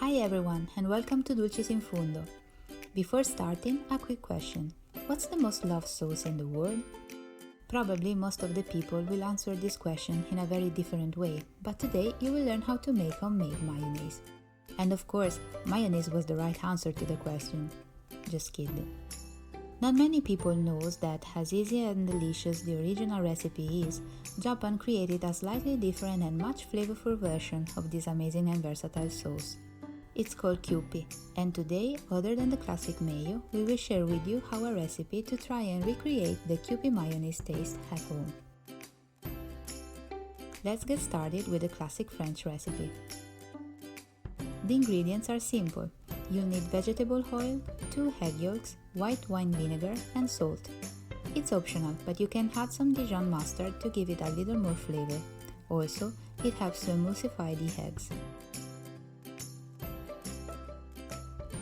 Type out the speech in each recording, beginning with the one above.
Hi everyone and welcome to Dulcis in Fundo. Before starting, a quick question. What's the most loved sauce in the world? Probably most of the people will answer this question in a very different way, but today you will learn how to make homemade mayonnaise. And of course, mayonnaise was the right answer to the question. Just kidding. Not many people knows that as easy and delicious the original recipe is, Japan created a slightly different and much flavorful version of this amazing and versatile sauce. It's called Kewpie, and today, other than the classic mayo, we will share with you our recipe to try and recreate the Kewpie mayonnaise taste at home. Let's get started with the classic French recipe. The ingredients are simple. You'll need vegetable oil, 2 egg yolks, white wine vinegar, and salt. It's optional, but you can add some Dijon mustard to give it a little more flavor. Also, it helps to emulsify the eggs.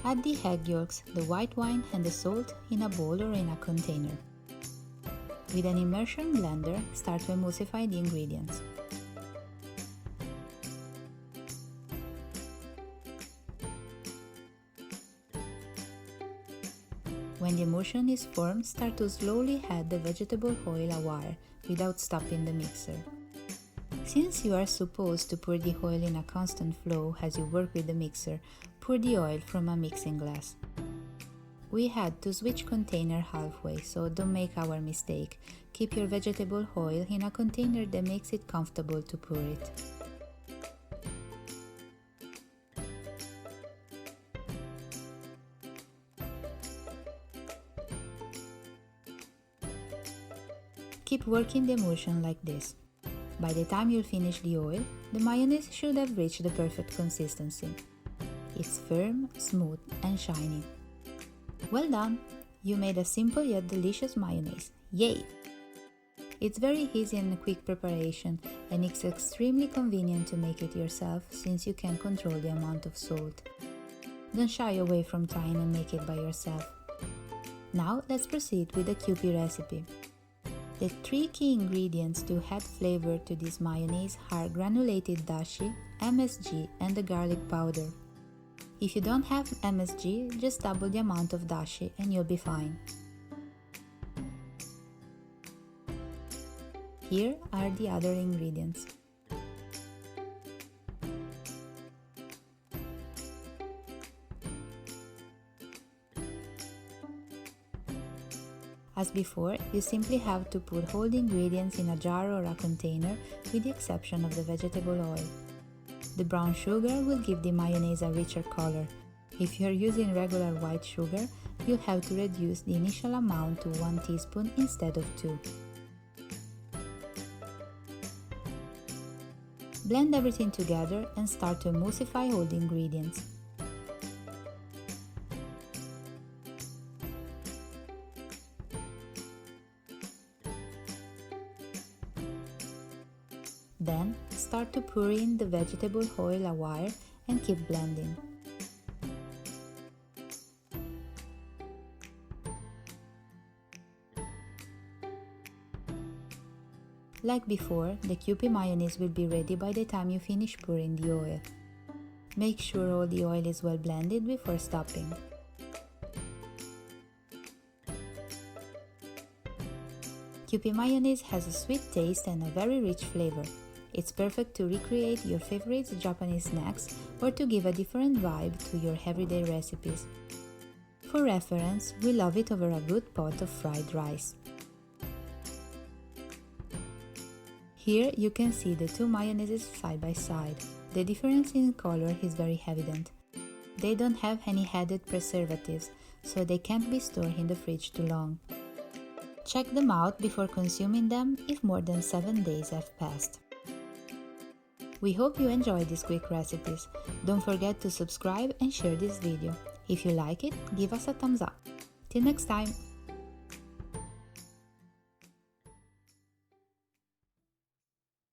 Add the egg yolks, the white wine and the salt in a bowl or in a container. With an immersion blender, start to emulsify the ingredients. When the emulsion is formed, start to slowly add the vegetable oil a while without stopping the mixer. Since you are supposed to pour the oil in a constant flow as you work with the mixer, pour the oil from a mixing glass. We had to switch container halfway, so don't make our mistake. Keep your vegetable oil in a container that makes it comfortable to pour it. Keep working the emulsion like this. By the time you'll finish the oil, the mayonnaise should have reached the perfect consistency. It's firm, smooth, and shiny. Well done! You made a simple yet delicious mayonnaise. Yay! It's very easy and a quick preparation, and it's extremely convenient to make it yourself since you can control the amount of salt. Don't shy away from trying and make it by yourself. Now let's proceed with the Kewpie recipe. The 3 key ingredients to add flavor to this mayonnaise are granulated dashi, MSG, and the garlic powder. If you don't have MSG, just double the amount of dashi and you'll be fine. Here are the other ingredients. As before, you simply have to put all the ingredients in a jar or a container with the exception of the vegetable oil. The brown sugar will give the mayonnaise a richer color. If you are using regular white sugar, you'll have to reduce the initial amount to 1 teaspoon instead of 2. Blend everything together and start to emulsify all the ingredients. Then, start to pour in the vegetable oil a while and keep blending. Like before, the Kewpie mayonnaise will be ready by the time you finish pouring the oil. Make sure all the oil is well blended before stopping. Kewpie mayonnaise has a sweet taste and a very rich flavor. It's perfect to recreate your favorite Japanese snacks or to give a different vibe to your everyday recipes. For reference, we love it over a good pot of fried rice. Here you can see the 2 mayonnaises side by side. The difference in color is very evident. They don't have any added preservatives, so they can't be stored in the fridge too long. Check them out before consuming them if more than 7 days have passed. We hope you enjoyed these quick recipes. Don't forget to subscribe and share this video. If you like it, give us a thumbs up. Till next time!